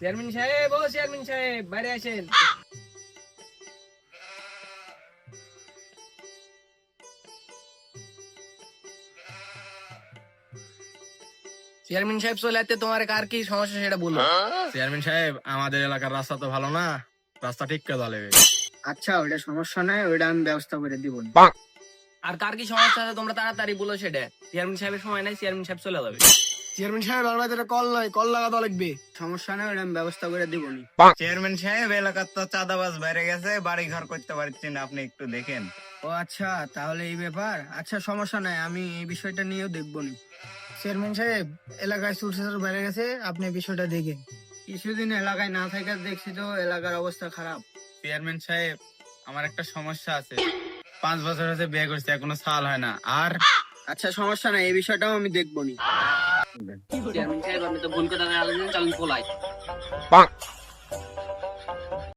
Chairman সাহেব, ও chairman সাহেব, বাইরে আসেন। চেয়ারম্যান সাহেব চলে আসতে তোমার কার কি সমস্যা সেটা বলো। চেয়ারম্যান সাহেব, আমাদের এলাকার রাস্তা তো ভালো না, রাস্তা ঠিক করে দেওয়া লাগবে। আচ্ছা, ওটা সমস্যা নাই, ওটা আমি ব্যবস্থা করে দিব। আর কার কি সমস্যা আছে তোমরা তাড়াতাড়ি বলো সেটা। চেয়ারম্যান সাহেবের সময় নাই, চেয়ারম্যান সাহেব চলে যাবে। চেয়ারম্যান সাহেব, আমার বাড়িতে কল নাই, কল লাগাতে লাগবে। সমস্যা নাই, ওটা আমি ব্যবস্থা করে দিব। চেয়ারম্যান সাহেব, এলাকার তো চাঁদাবাজ বেড়ে গেছে, বাড়ি ঘর করতে পারছি না, আপনি একটু দেখেন। ও আচ্ছা, তাহলে এই ব্যাপার। আচ্ছা, সমস্যা নাই, আমি এই বিষয়টা নিয়েও দেখবো নি। চেয়ারম্যান সাহেব, এলাকায় চুরচাচার বেড়ে গেছে, আপনি বিষয়টা দেখেন। কিছুদিন এলাকায় না থাকা দেখছি তো এলাকার অবস্থা খারাপ। চেয়ারম্যান সাহেব, আমার একটা সমস্যা আছে। 5 বছর হচ্ছে বিয়ে করছি, এখনো সাল হয় না। আর আচ্ছা, সমস্যা নাই, এই বিষয়টাও আমি দেখবো নি। চেয়ারম্যান সাহেব, আপনি তো ভুল কথা আলোচনা চালুন পোলাই।